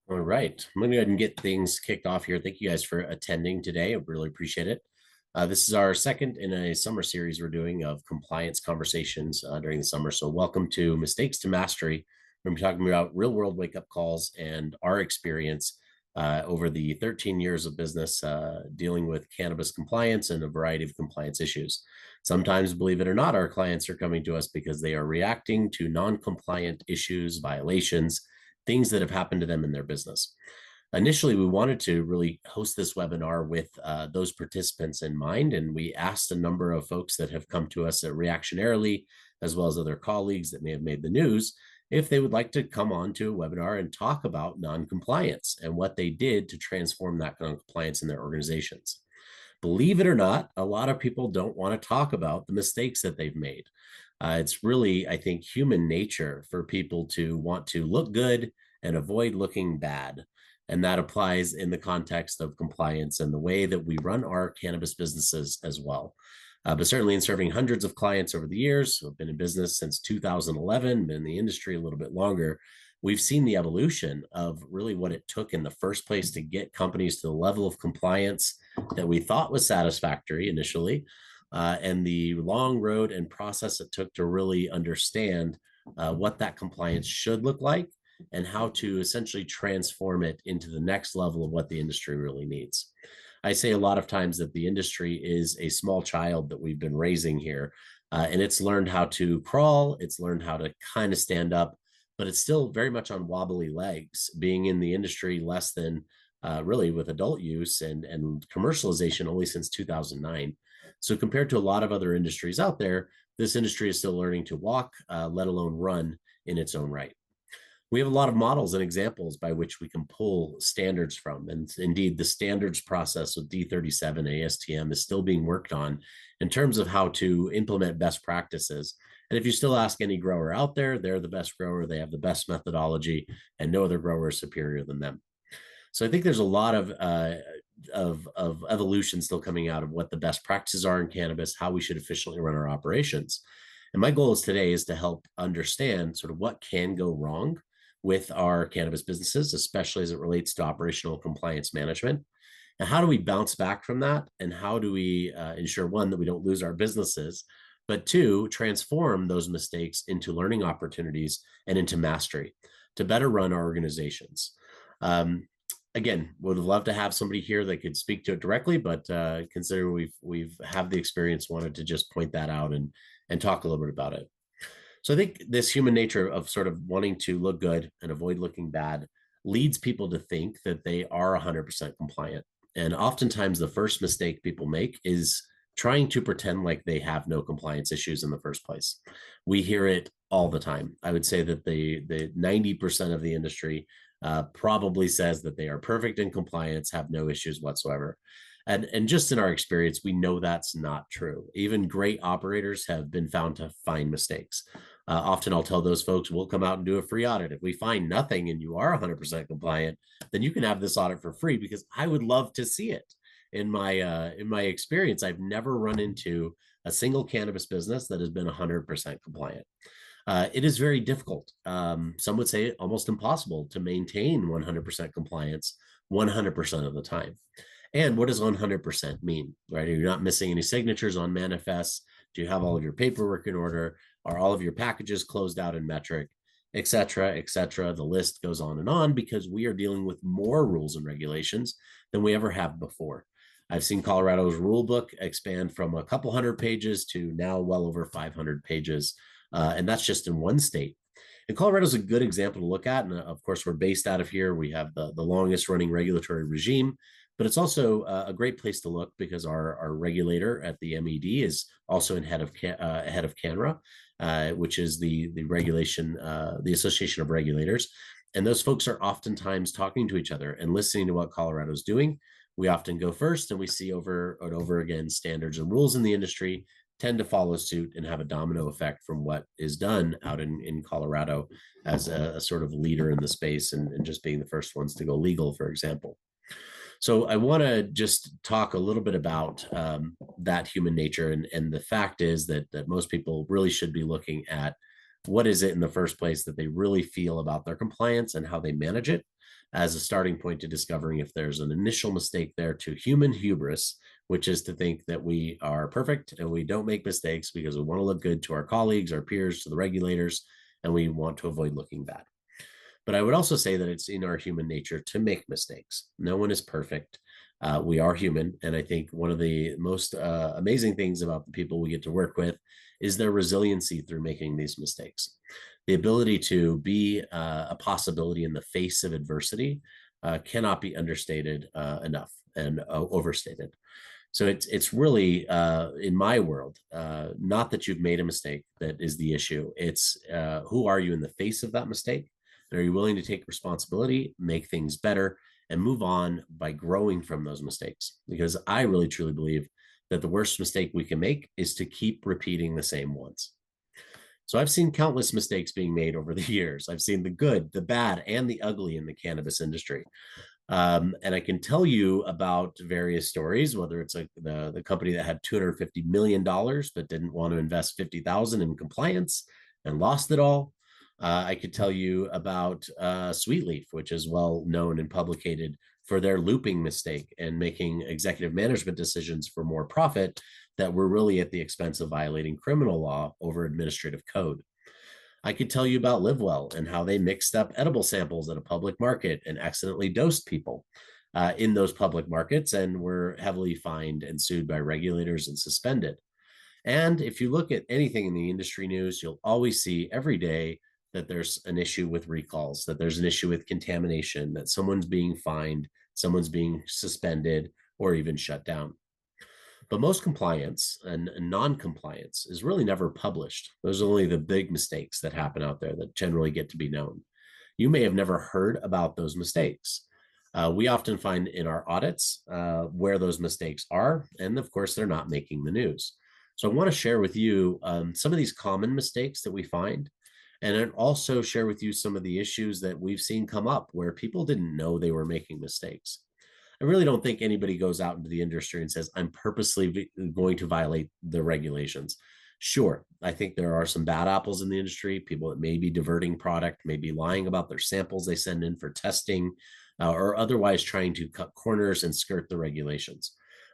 All right. I'm going to go ahead and get things kicked off here. Thank you guys for attending today. I really appreciate it. This is our second in a summer series we're doing of compliance conversations during the summer. So, welcome to Mistakes to Mastery. We're going to be talking about real world wake up calls and our experience over the 13 years of business dealing with cannabis compliance and a variety of compliance issues. Sometimes, believe it or not, our clients are coming to us because they are reacting to non compliant issues, violations, things that have happened to them in their business. Initially, we wanted to really host this webinar with those participants in mind, and we asked a number of folks that have come to us reactionarily, as well as other colleagues that may have made the news, if they would like to come on to a webinar and talk about non-compliance and what they did to transform that non-compliance in their organizations. Believe it or not, a lot of people don't want to talk about the mistakes that they've made. It's really, I think, human nature for people to want to look good and avoid looking bad. And that applies in the context of compliance and the way that we run our cannabis businesses as well. But certainly in serving hundreds of clients over the years, who have been in business since 2011, been in the industry a little bit longer, we've seen the evolution of really what it took in the first place to get companies to the level of compliance that we thought was satisfactory initially, and the long road and process it took to really understand what that compliance should look like and how to essentially transform it into the next level of what the industry really needs. I say a lot of times that the industry is a small child that we've been raising here, and it's learned how to crawl, it's learned how to kind of stand up, but it's still very much on wobbly legs, being in the industry less than really with adult use and commercialization only since 2009. So compared to a lot of other industries out there, this industry is still learning to walk, let alone run in its own right. We have a lot of models and examples by which we can pull standards from. And indeed, the standards process with D37 ASTM is still being worked on in terms of how to implement best practices. And if you still ask any grower out there, they're the best grower, they have the best methodology, and no other grower is superior than them. So I think there's a lot of evolution still coming out of what the best practices are in cannabis, how we should efficiently run our operations. And my goal is today is to help understand sort of what can go wrong with our cannabis businesses, especially as it relates to operational compliance management. And how do we bounce back from that? And how do we ensure, one, that we don't lose our businesses, but two, transform those mistakes into learning opportunities and into mastery to better run our organizations? Again, would love to have somebody here that could speak to it directly, but considering we've have the experience, wanted to just point that out and talk a little bit about it. So I think this human nature of sort of wanting to look good and avoid looking bad leads people to think that they are 100% compliant. And oftentimes the first mistake people make is trying to pretend like they have no compliance issues in the first place. We hear it all the time. I would say that the 90% of the industry probably says that they are perfect in compliance, have no issues whatsoever. And just in our experience, we know that's not true. Even great operators have been found to find mistakes. Often I'll tell those folks, we'll come out and do a free audit. If we find nothing and you are 100% compliant, then you can have this audit for free, because I would love to see it. In my experience, I've never run into a single cannabis business that has been 100% compliant. It is very difficult. Some would say almost impossible to maintain 100% compliance 100% of the time. And what does 100% mean, right? Are you not missing any signatures on manifests? Do you have all of your paperwork in order? Are all of your packages closed out in metric, et cetera, et cetera? The list goes on, because we are dealing with more rules and regulations than we ever have before. I've seen Colorado's rule book expand from a couple hundred pages to now well over 500 pages. And that's just in one state. And Colorado is a good example to look at. And of course, we're based out of here. We have the longest running regulatory regime, but it's also a great place to look because our regulator at the MED is also head of CANRA, which is the regulation, the Association of Regulators. And those folks are oftentimes talking to each other and listening to what Colorado's doing. We often go first, and we see over and over again standards and rules in the industry tend to follow suit and have a domino effect from what is done out in Colorado as a sort of leader in the space, and just being the first ones to go legal, for example. So I want to just talk a little bit about that human nature. And the fact is that most people really should be looking at what is it in the first place that they really feel about their compliance and how they manage it, as a starting point to discovering if there's an initial mistake there to human hubris, which is to think that we are perfect and we don't make mistakes because we want to look good to our colleagues, our peers, to the regulators, and we want to avoid looking bad. But I would also say that it's in our human nature to make mistakes. No one is perfect. We are human. And I think one of the most amazing things about the people we get to work with is their resiliency through making these mistakes. The ability to be a possibility in the face of adversity cannot be understated enough and overstated. So it's really in my world, not that you've made a mistake that is the issue. It's who are you in the face of that mistake? And are you willing to take responsibility, make things better, and move on by growing from those mistakes? Because I really truly believe that the worst mistake we can make is to keep repeating the same ones. So I've seen countless mistakes being made over the years. I've seen the good, the bad, and the ugly in the cannabis industry. And I can tell you about various stories, whether it's like the company that had $250 million but didn't want to invest 50,000 in compliance and lost it all. I could tell you about Sweet Leaf, which is well known and publicated for their looping mistake and making executive management decisions for more profit that were really at the expense of violating criminal law over administrative code. I could tell you about LiveWell and how they mixed up edible samples at a public market and accidentally dosed people in those public markets and were heavily fined and sued by regulators and suspended. And if you look at anything in the industry news, you'll always see every day that there's an issue with recalls, that there's an issue with contamination, that someone's being fined, someone's being suspended, or even shut down. But most compliance and non-compliance is really never published. Those are only the big mistakes that happen out there that generally get to be known. You may have never heard about those mistakes. We often find in our audits where those mistakes are, and of course, they're not making the news. So I want to share with you some of these common mistakes that we find, and then also share with you some of the issues that we've seen come up where people didn't know they were making mistakes. I really don't think anybody goes out into the industry and says, I'm purposely going to violate the regulations. Sure, I think there are some bad apples in the industry, people that may be diverting product, may be lying about their samples they send in for testing, or otherwise trying to cut corners and skirt the regulations.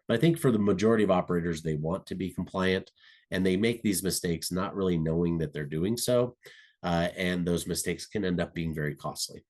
But I think for the majority of operators, they want to be compliant and they make these mistakes not really knowing that they're doing so. And those mistakes can end up being very costly.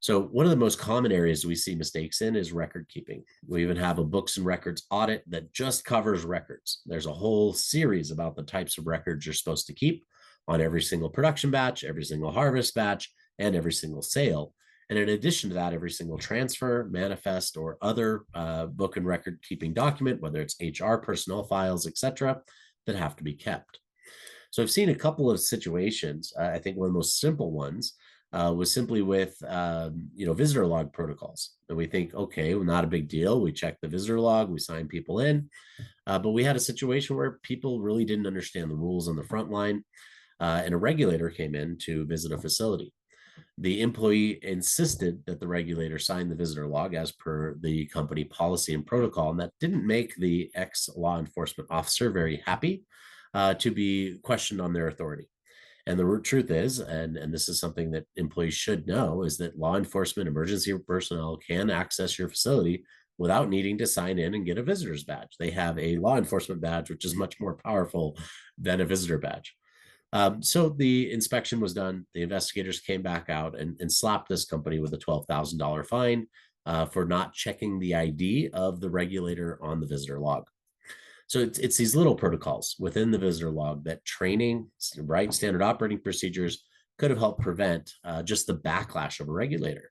So one of the most common areas we see mistakes in is record keeping. We even have a books and records audit that just covers records. There's a whole series about the types of records you're supposed to keep on every single production batch, every single harvest batch, and every single sale. And in addition to that, every single transfer, manifest, or other book and record keeping document, whether it's HR, personnel files, etc., that have to be kept. So I've seen a couple of situations. I think one of the most simple ones was simply with visitor log protocols. And we think, okay, well, not a big deal. We check the visitor log, we sign people in. But we had a situation where people really didn't understand the rules on the front line. And a regulator came in to visit a facility. The employee insisted that the regulator sign the visitor log as per the company policy and protocol. And that didn't make the ex-law enforcement officer very happy to be questioned on their authority. And the truth is, and this is something that employees should know, is that law enforcement emergency personnel can access your facility without needing to sign in and get a visitor's badge. They have a law enforcement badge, which is much more powerful than a visitor badge. So the inspection was done. The investigators came back out and slapped this company with a $12,000 fine for not checking the ID of the regulator on the visitor log. So it's these little protocols within the visitor log that training, right, standard operating procedures could have helped prevent just the backlash of a regulator,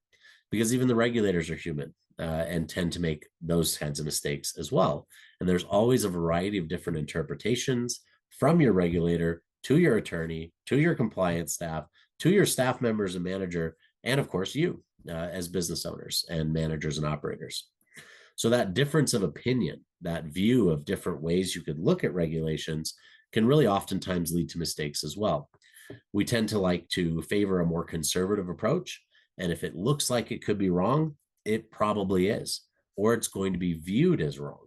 because even the regulators are human and tend to make those kinds of mistakes as well. And there's always a variety of different interpretations from your regulator to your attorney, to your compliance staff, to your staff members and manager, and of course you as business owners and managers and operators. So that difference of opinion, that view of different ways you could look at regulations can really oftentimes lead to mistakes as well. We tend to like to favor a more conservative approach. And if it looks like it could be wrong, it probably is, or it's going to be viewed as wrong.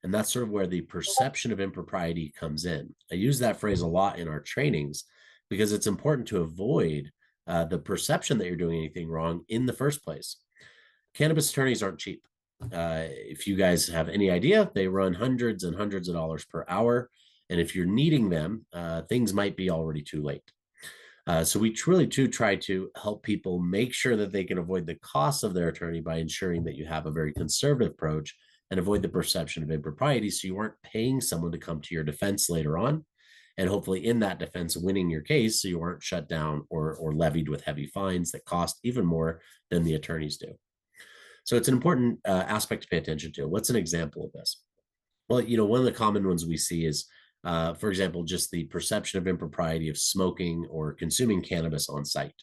And that's sort of where the perception of impropriety comes in. I use that phrase a lot in our trainings because it's important to avoid the perception that you're doing anything wrong in the first place. Cannabis attorneys aren't cheap. If you guys have any idea, they run hundreds and hundreds of dollars per hour. And if you're needing them, things might be already too late. So we truly do try to help people make sure that they can avoid the costs of their attorney by ensuring that you have a very conservative approach and avoid the perception of impropriety, so you aren't paying someone to come to your defense later on, and hopefully in that defense winning your case so you aren't shut down or levied with heavy fines that cost even more than the attorneys do. So it's an important aspect to pay attention to. What's an example of this? Well, one of the common ones we see is, for example, just the perception of impropriety of smoking or consuming cannabis on site.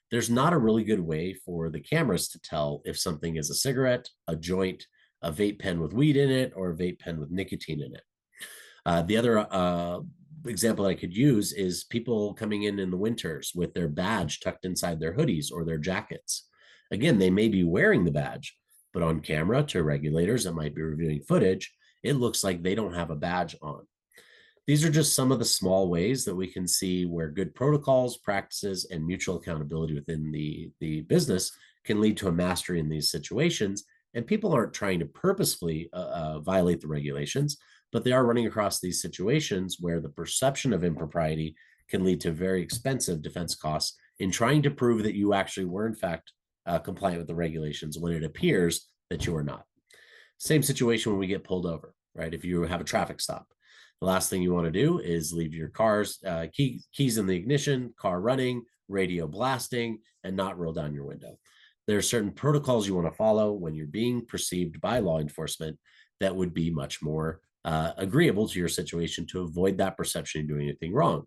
There's not a really good way for the cameras to tell if something is a cigarette, a joint, a vape pen with weed in it, or a vape pen with nicotine in it. The other example I could use is people coming in the winters with their badge tucked inside their hoodies or their jackets. Again, they may be wearing the badge, but on camera to regulators that might be reviewing footage, it looks like they don't have a badge on. These are just some of the small ways that we can see where good protocols, practices, and mutual accountability within the business can lead to a mastery in these situations. And people aren't trying to purposefully violate the regulations, but they are running across these situations where the perception of impropriety can lead to very expensive defense costs in trying to prove that you actually were, in fact, compliant with the regulations when it appears that you are not. Same situation when we get pulled over, right? If you have a traffic stop, the last thing you want to do is leave your car's keys in the ignition, car running, radio blasting, and not roll down your window. There are certain protocols you want to follow when you're being perceived by law enforcement that would be much more agreeable to your situation to avoid that perception of doing anything wrong.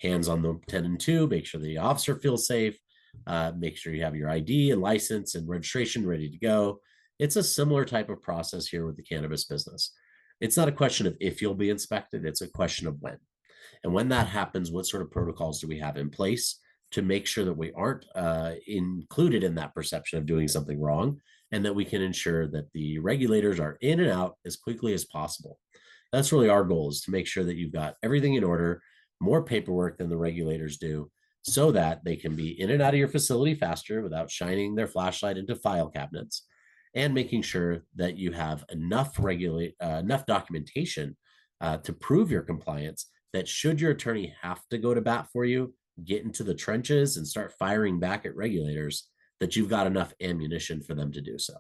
Hands on the 10 and 2, make sure the officer feels safe, make sure you have your ID and license and registration ready to go. It's a similar type of process here with the cannabis business. It's not a question of if you'll be inspected, it's a question of when. And when that happens, what sort of protocols do we have in place to make sure that we aren't included in that perception of doing something wrong, and that we can ensure that the regulators are in and out as quickly as possible. That's really our goal, is to make sure that you've got everything in order, more paperwork than the regulators do, so that they can be in and out of your facility faster without shining their flashlight into file cabinets, and making sure that you have enough documentation to prove your compliance, that should your attorney have to go to bat for you, get into the trenches and start firing back at regulators, that you've got enough ammunition for them to do so.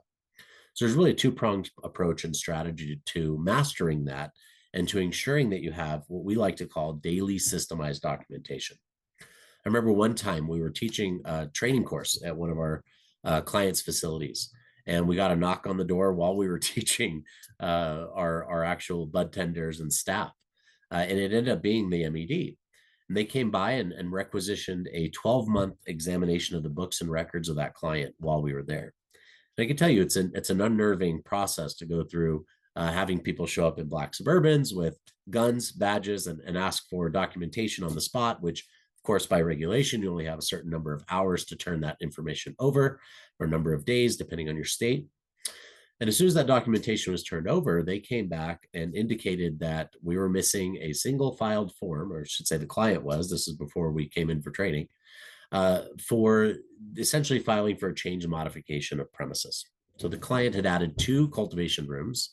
So there's really a two-pronged approach and strategy to mastering that, and to ensuring that you have what we like to call daily systemized documentation. I remember one time we were teaching a training course at one of our clients' facilities, and we got a knock on the door while we were teaching our actual bud tenders and staff. And it ended up being the MED. And they came by and requisitioned a 12-month examination of the books and records of that client while we were there. And I can tell you, it's an unnerving process to go through, having people show up in black Suburbans with guns, badges, and ask for documentation on the spot, which, of course, by regulation, you only have a certain number of hours to turn that information over, or a number of days, depending on your state. And as soon as that documentation was turned over, they came back and indicated that we were missing a single filed form, or I should say the client was, this is before we came in for training, for essentially filing for a change and modification of premises. So the client had added 2 cultivation rooms,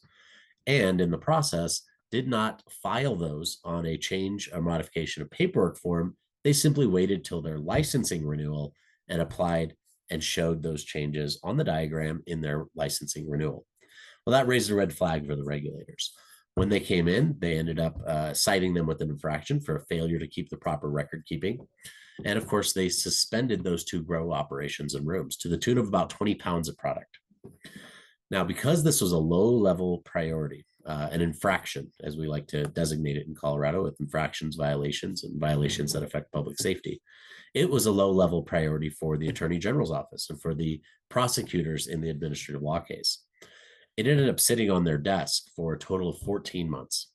and in the process did not file those on a change or modification of paperwork form. They simply waited till their licensing renewal and applied and showed those changes on the diagram in their licensing renewal. Well, that raised a red flag for the regulators. When they came in, they ended up citing them with an infraction for a failure to keep the proper record keeping. And of course, they suspended those 2 grow operations and rooms to the tune of about 20 pounds of product. Now, because this was a low-level priority, an infraction, as we like to designate it in Colorado, with infractions, violations, and violations that affect public safety, it was a low-level priority for the Attorney General's office and for the prosecutors in the administrative law case. It ended up sitting on their desk for a total of 14 months.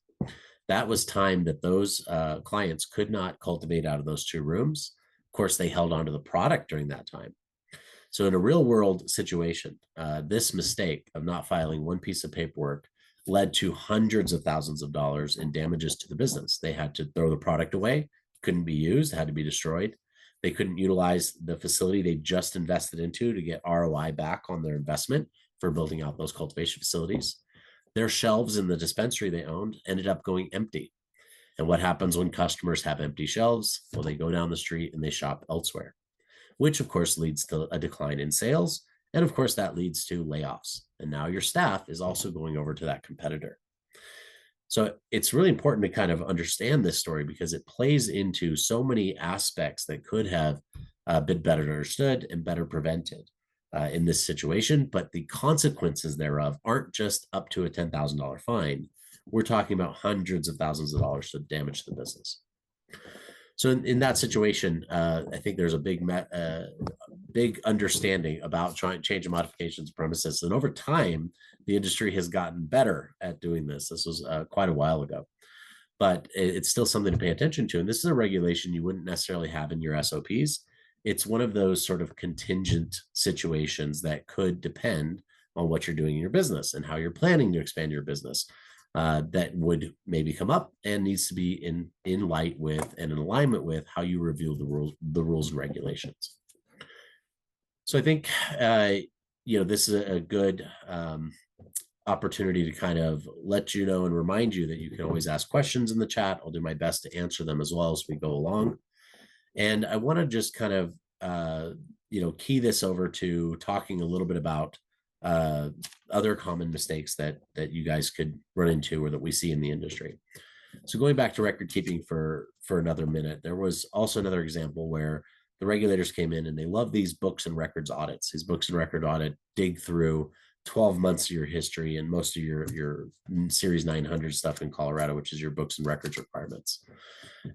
That was time that those clients could not cultivate out of those 2 rooms. Of course, they held on to the product during that time. So in a real world situation, this mistake of not filing one piece of paperwork led to hundreds of thousands of dollars in damages to the business. They had to throw the product away, couldn't be used, had to be destroyed. They couldn't utilize the facility they just invested into to get ROI back on their investment for building out those cultivation facilities. Their shelves in the dispensary they owned ended up going empty. And what happens when customers have empty shelves? Well, they go down the street and they shop elsewhere, which of course leads to a decline in sales. And of course, that leads to layoffs. And now your staff is also going over to that competitor. So it's really important to kind of understand this story because it plays into so many aspects that could have been better understood and better prevented in this situation. But the consequences thereof aren't just up to a $10,000 fine. We're talking about hundreds of thousands of dollars to damage the business. So in that situation, I think there's a big understanding about change and modifications of premises. And over time, the industry has gotten better at doing this. This was quite a while ago, but it's still something to pay attention to. And this is a regulation you wouldn't necessarily have in your SOPs. It's one of those sort of contingent situations that could depend on what you're doing in your business and how you're planning to expand your business. That would maybe come up and needs to be in light with and in alignment with how you review the rules and regulations. So I think this is a good opportunity to kind of let you know and remind you that you can always ask questions in the chat. I'll do my best to answer them as well as we go along. And I want to just kind of key this over to talking a little bit about other common mistakes that you guys could run into or that we see in the industry. So going back to record keeping for another minute, there was also another example where the regulators came in and they love these books and records audits. These books and record audit dig through 12 months of your history and most of your Series 900 stuff in Colorado, which is your books and records requirements.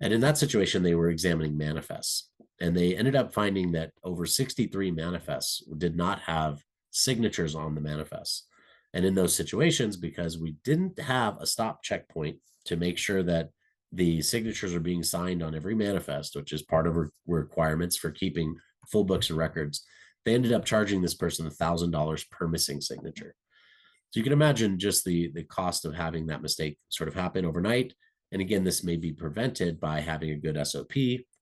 And in that situation, they were examining manifests. And they ended up finding that over 63 manifests did not have signatures on the manifests. And in those situations, because we didn't have a stop checkpoint to make sure that the signatures are being signed on every manifest, which is part of requirements for keeping full books and records, they ended up charging this person $1,000 per missing signature. So you can imagine just the cost of having that mistake sort of happen overnight. And again, this may be prevented by having a good SOP,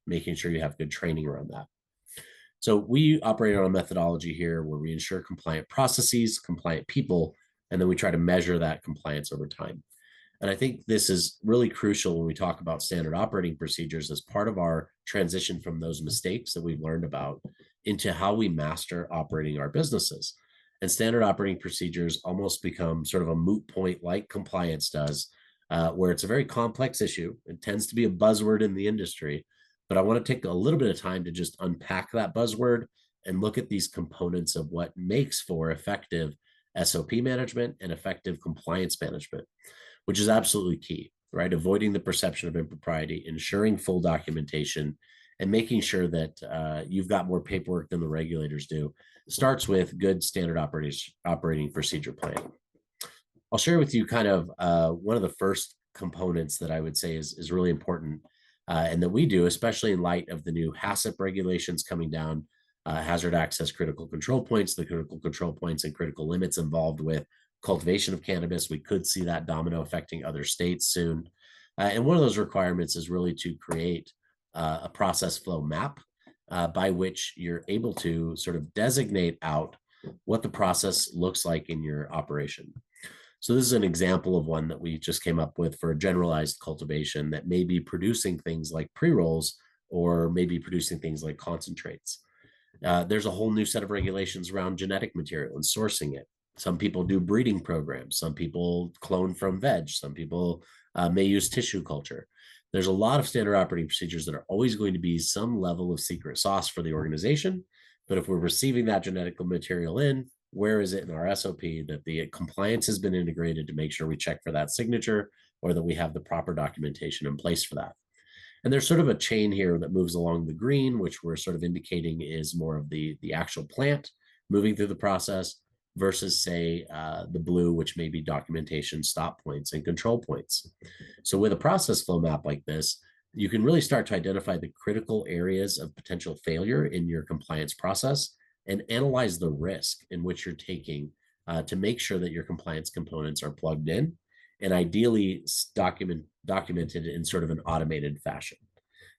making sure you have good training around that. So we operate on a methodology here where we ensure compliant processes, compliant people, and then we try to measure that compliance over time. And I think this is really crucial when we talk about standard operating procedures as part of our transition from those mistakes that we've learned about into how we master operating our businesses. And standard operating procedures almost become sort of a moot point like compliance does, where it's a very complex issue. It tends to be a buzzword in the industry, but I want to take a little bit of time to just unpack that buzzword and look at these components of what makes for effective SOP management and effective compliance management, which is absolutely key, right? Avoiding the perception of impropriety, ensuring full documentation, and making sure that you've got more paperwork than the regulators do starts with good standard operating procedure planning. I'll share with you kind of one of the first components that I would say is really important and that we do, especially in light of the new HACCP regulations coming down, hazard access critical control points, the critical control points and critical limits involved with cultivation of cannabis. We could see that domino affecting other states soon. And one of those requirements is really to create a process flow map by which you're able to sort of designate out what the process looks like in your operation. So this is an example of one that we just came up with for a generalized cultivation that may be producing things like pre-rolls or maybe producing things like concentrates. There's a whole new set of regulations around genetic material and sourcing it. Some people do breeding programs. Some people clone from veg. Some people may use tissue culture. There's a lot of standard operating procedures that are always going to be some level of secret sauce for the organization. But if we're receiving that genetic material in, where is it in our SOP that the compliance has been integrated to make sure we check for that signature or that we have the proper documentation in place for that? And there's sort of a chain here that moves along the green, which we're sort of indicating is more of the actual plant moving through the process versus say the blue, which may be documentation, stop points, and control points. So with a process flow map like this, you can really start to identify the critical areas of potential failure in your compliance process and analyze the risk in which you're taking to make sure that your compliance components are plugged in and ideally documented in sort of an automated fashion.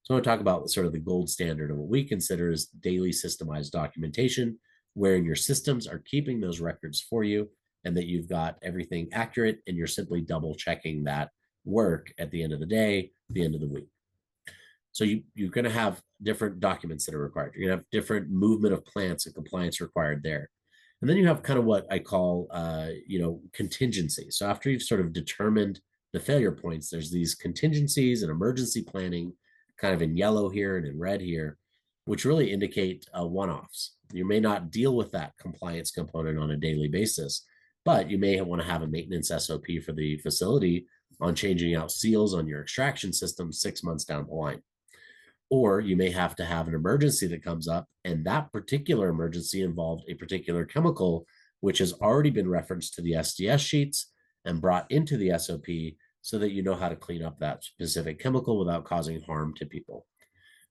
So I want to talk about sort of the gold standard of what we consider as daily systemized documentation, where your systems are keeping those records for you and that you've got everything accurate and you're simply double checking that work at the end of the day, the end of the week. So you're going to have different documents that are required. You're going to have different movement of plants and compliance required there. And then you have kind of what I call, contingency. So after you've sort of determined the failure points, there's these contingencies and emergency planning kind of in yellow here and in red here, which really indicate one-offs. You may not deal with that compliance component on a daily basis, but you may want to have a maintenance SOP for the facility on changing out seals on your extraction system 6 months down the line. Or you may have to have an emergency that comes up, and that particular emergency involved a particular chemical, which has already been referenced to the SDS sheets and brought into the SOP so that you know how to clean up that specific chemical without causing harm to people.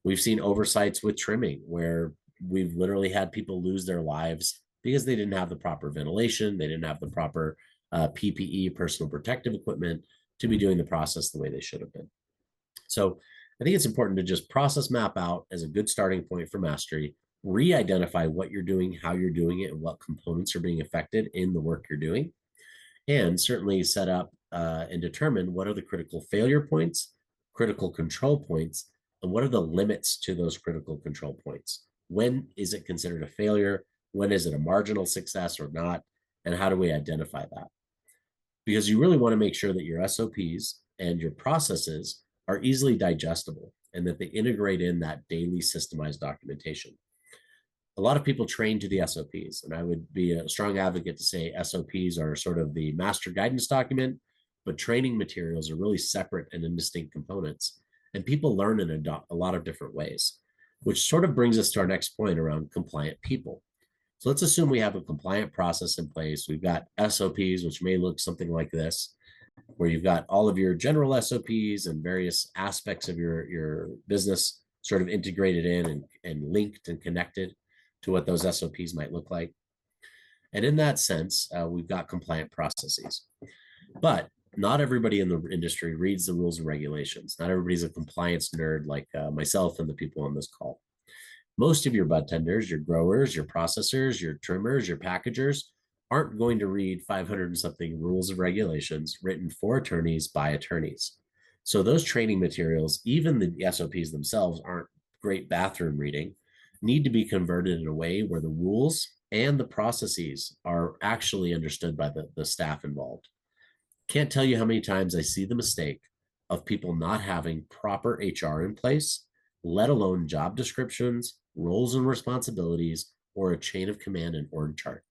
We've seen oversights with trimming where we've literally had people lose their lives because they didn't have the proper ventilation, they didn't have the proper PPE, personal protective equipment, to be doing the process the way they should have been. So I think it's important to just process map out as a good starting point for mastery, re-identify what you're doing, how you're doing it, and what components are being affected in the work you're doing, and certainly set up and determine what are the critical failure points, critical control points, and what are the limits to those critical control points. When is it considered a failure? When is it a marginal success or not? And how do we identify that? Because you really want to make sure that your SOPs and your processes are easily digestible and that they integrate in that daily systemized documentation. A lot of people train to the SOPs, and I would be a strong advocate to say SOPs are sort of the master guidance document, but training materials are really separate and distinct components. And people learn in a lot of different ways, which sort of brings us to our next point around compliant people. So let's assume we have a compliant process in place. We've got SOPs, which may look something like this, where you've got all of your general SOPs and various aspects of your business sort of integrated in and linked and connected to what those SOPs might look like. And in that sense, we've got compliant processes. But not everybody in the industry reads the rules and regulations. Not everybody's a compliance nerd like myself and the people on this call. Most of your bud tenders, your growers, your processors, your trimmers, your packagers aren't going to read 500 and something rules and regulations written for attorneys by attorneys. So those training materials, even the SOPs themselves, aren't great bathroom reading, need to be converted in a way where the rules and the processes are actually understood by the staff involved. Can't tell you how many times I see the mistake of people not having proper HR in place, let alone job descriptions, roles and responsibilities, or a chain of command and org chart.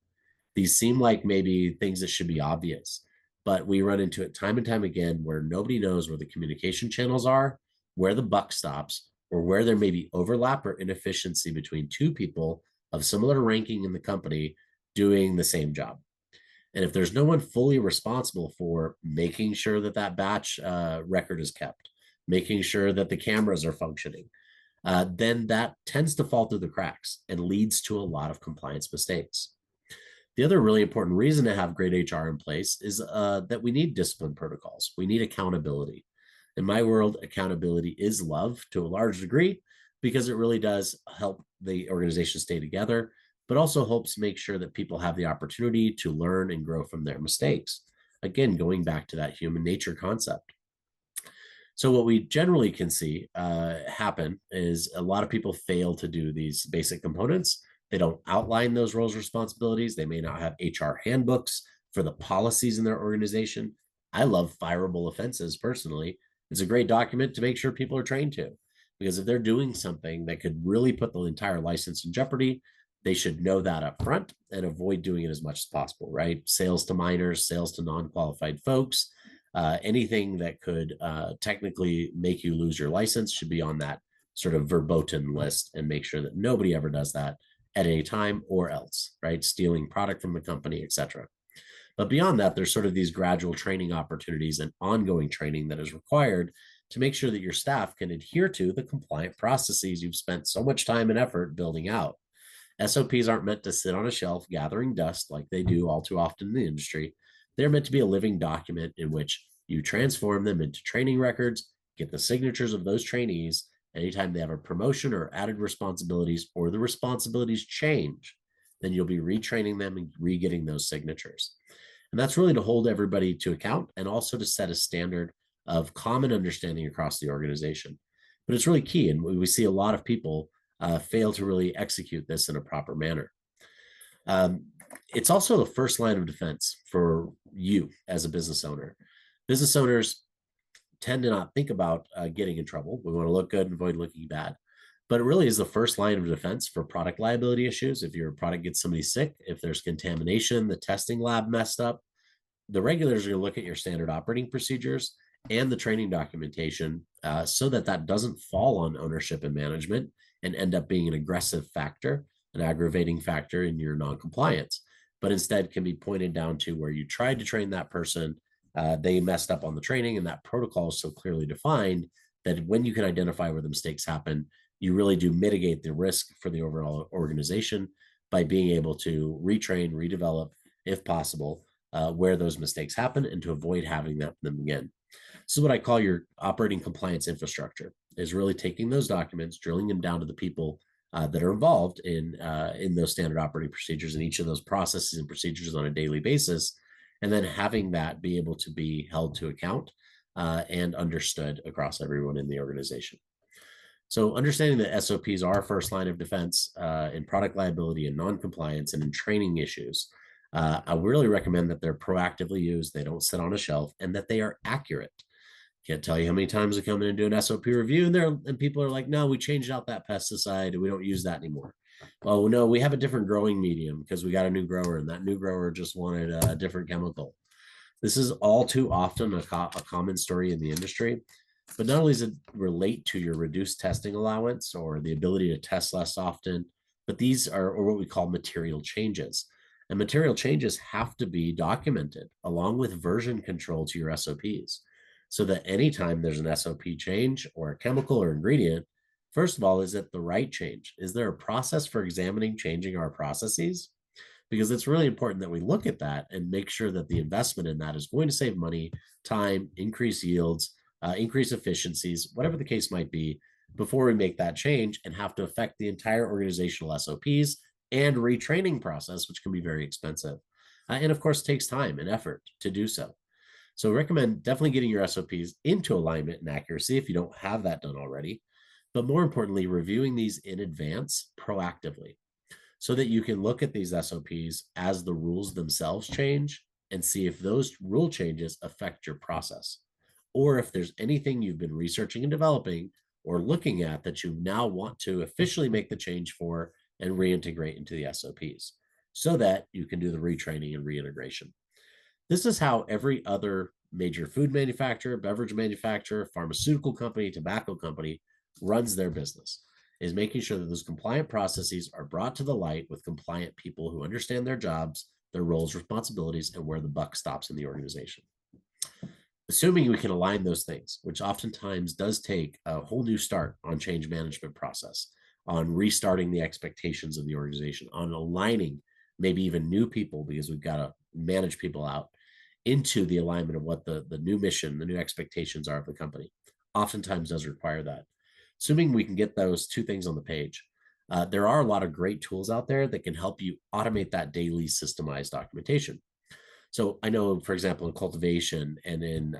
These seem like maybe things that should be obvious, but we run into it time and time again where nobody knows where the communication channels are, where the buck stops, or where there may be overlap or inefficiency between two people of similar ranking in the company doing the same job. And if there's no one fully responsible for making sure that that batch record is kept, making sure that the cameras are functioning, then that tends to fall through the cracks and leads to a lot of compliance mistakes. The other really important reason to have great HR in place is that we need discipline protocols. We need accountability. In my world, accountability is love to a large degree because it really does help the organization stay together, but also helps make sure that people have the opportunity to learn and grow from their mistakes. Again, going back to that human nature concept. So what we generally can see happen is a lot of people fail to do these basic components. They don't outline those roles and responsibilities. They may not have HR handbooks for the policies in their organization. I love fireable offenses personally. It's a great document to make sure people are trained to, because if they're doing something that could really put the entire license in jeopardy, they should know that up front and avoid doing it as much as possible, right? Sales to minors, sales to non-qualified folks, anything that could technically make you lose your license should be on that sort of verboten list, and make sure that nobody ever does that at any time or else, right? Stealing product from the company, etc. But beyond that, there's sort of these gradual training opportunities and ongoing training that is required to make sure that your staff can adhere to the compliant processes you've spent so much time and effort building out. SOPs aren't meant to sit on a shelf gathering dust like they do all too often in the industry. They're meant to be a living document in which you transform them into training records, get the signatures of those trainees, Anytime they have a promotion or added responsibilities or the responsibilities change, then you'll be retraining them and re-getting those signatures. And that's really to hold everybody to account and also to set a standard of common understanding across the organization. But it's really key. And we see a lot of people fail to really execute this in a proper manner. Um, it's also the first line of defense for you as a business owner. Business owners tend to not think about getting in trouble. We want to look good and avoid looking bad. But it really is the first line of defense for product liability issues. If your product gets somebody sick, if there's contamination, the testing lab messed up, the regulators are going to look at your standard operating procedures and the training documentation so that that doesn't fall on ownership and management and end up being an aggressive factor, an aggravating factor in your non-compliance, but instead can be pointed down to where you tried to train that person, they messed up on the training, and that protocol is so clearly defined that when you can identify where the mistakes happen, you really do mitigate the risk for the overall organization by being able to retrain, redevelop, if possible, where those mistakes happen and to avoid having them again. This is what I call your operating compliance infrastructure, is really taking those documents, drilling them down to the people that are involved in those standard operating procedures and each of those processes and procedures on a daily basis, and then having that be able to be held to account and understood across everyone in the organization. So understanding that SOPs are first line of defense in product liability and non-compliance and in training issues, I really recommend that they're proactively used, they don't sit on a shelf, and that they are accurate. Can't tell you how many times I come in and do an SOP review and people are like, no, we changed out that pesticide and we don't use that anymore. Well, no, we have a different growing medium because we got a new grower and that new grower just wanted a different chemical. This is all too often a common story in the industry. But not only does it relate to your reduced testing allowance or the ability to test less often, but these are or what we call material changes. And material changes have to be documented along with version control to your SOPs so that anytime there's an SOP change or a chemical or ingredient, first of all, is it the right change? Is there a process for examining changing our processes? Because it's really important that we look at that and make sure that the investment in that is going to save money, time, increase yields, increase efficiencies, whatever the case might be, before we make that change and have to affect the entire organizational SOPs and retraining process, which can be very expensive. And of course, takes time and effort to do so. So recommend definitely getting your SOPs into alignment and accuracy if you don't have that done already. But more importantly, reviewing these in advance proactively so that you can look at these SOPs as the rules themselves change and see if those rule changes affect your process, or if there's anything you've been researching and developing or looking at that you now want to officially make the change for and reintegrate into the SOPs so that you can do the retraining and reintegration. This is how every other major food manufacturer, beverage manufacturer, pharmaceutical company, tobacco company runs their business, is making sure that those compliant processes are brought to the light with compliant people who understand their jobs, their roles, responsibilities, and where the buck stops in the organization. Assuming we can align those things, which oftentimes does take a whole new start on change management process, on restarting the expectations of the organization, on aligning maybe even new people, because we've got to manage people out into the alignment of what the new mission, the new expectations are of the company, oftentimes does require that. Assuming we can get those two things on the page, there are a lot of great tools out there that can help you automate that daily systemized documentation. So I know, for example, in cultivation and in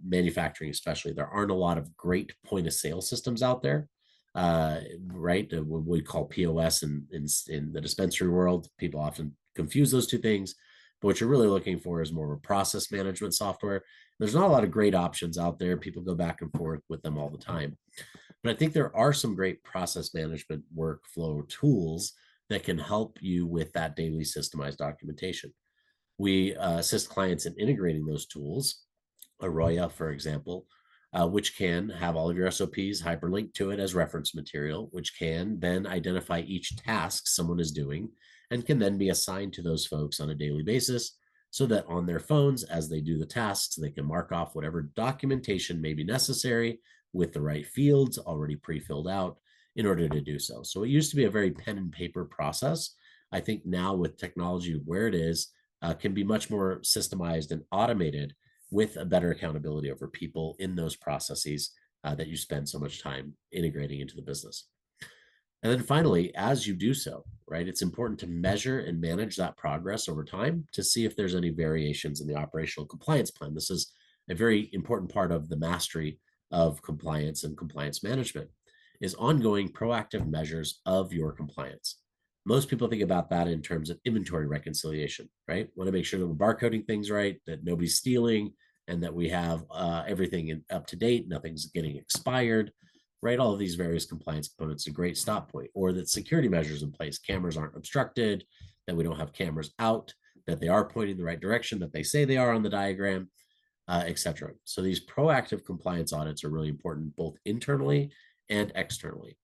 manufacturing especially, there aren't a lot of great point of sale systems out there, right? What we call POS in the dispensary world. People often confuse those two things. But what you're really looking for is more of a process management software. There's not a lot of great options out there. People go back and forth with them all the time. But I think there are some great process management workflow tools that can help you with that daily systemized documentation. We assist clients in integrating those tools, Arroya, for example, which can have all of your SOPs hyperlinked to it as reference material, which can then identify each task someone is doing and can then be assigned to those folks on a daily basis so that on their phones, as they do the tasks, they can mark off whatever documentation may be necessary with the right fields already pre-filled out in order to do so. So it used to be a very pen and paper process. I think now with technology where it is, can be much more systemized and automated with a better accountability over people in those processes that you spend so much time integrating into the business. And then finally, as you do so, right, it's important to measure and manage that progress over time to see if there's any variations in the operational compliance plan. This is a very important part of the mastery of compliance and compliance management is ongoing proactive measures of your compliance. Most people think about that in terms of inventory reconciliation, right? Want to make sure that we're barcoding things right, that nobody's stealing, and that we have everything up to date, nothing's getting expired, right? All of these various compliance components, a great stop point, or that security measures in place, cameras aren't obstructed, that we don't have cameras out, that they are pointing the right direction, that they say they are on the diagram, etc. So these proactive compliance audits are really important both internally and externally.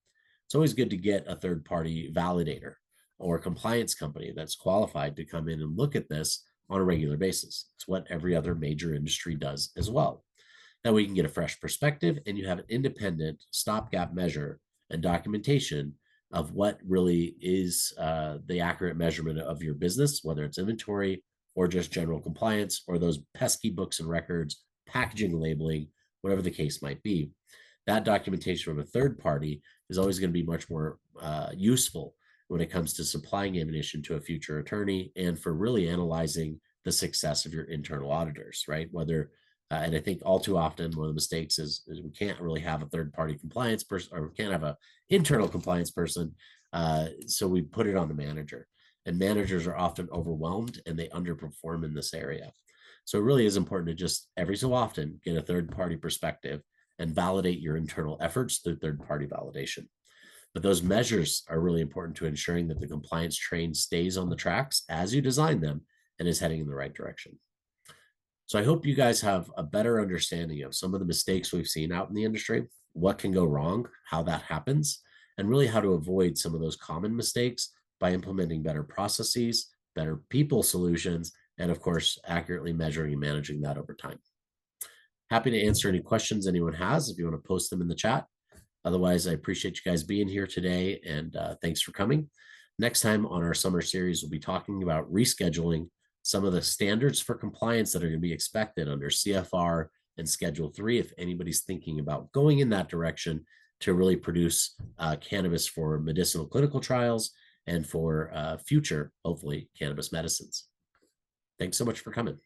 It's always good to get a third-party validator or a compliance company that's qualified to come in and look at this on a regular basis. It's what every other major industry does as well. That way you can get a fresh perspective and you have an independent stopgap measure and documentation of what really is the accurate measurement of your business, whether it's inventory or just general compliance or those pesky books and records, packaging, labeling, whatever the case might be. That documentation from a third party is always going to be much more useful when it comes to supplying ammunition to a future attorney and for really analyzing the success of your internal auditors, right? Whether and I think all too often one of the mistakes is we can't really have a third-party compliance person, or we can't have an internal compliance person, so we put it on the manager. And managers are often overwhelmed and they underperform in this area. So it really is important to just every so often get a third-party perspective and validate your internal efforts through third-party validation. But those measures are really important to ensuring that the compliance train stays on the tracks as you design them and is heading in the right direction. So I hope you guys have a better understanding of some of the mistakes we've seen out in the industry, what can go wrong, how that happens, and really how to avoid some of those common mistakes by implementing better processes, better people solutions, and of course, accurately measuring and managing that over time. Happy to answer any questions anyone has if you want to post them in the chat. Otherwise, I appreciate you guys being here today, and thanks for coming. Next time on our summer series, we'll be talking about rescheduling some of the standards for compliance that are going to be expected under CFR and Schedule 3, if anybody's thinking about going in that direction to really produce cannabis for medicinal clinical trials and for future, hopefully, cannabis medicines. Thanks so much for coming.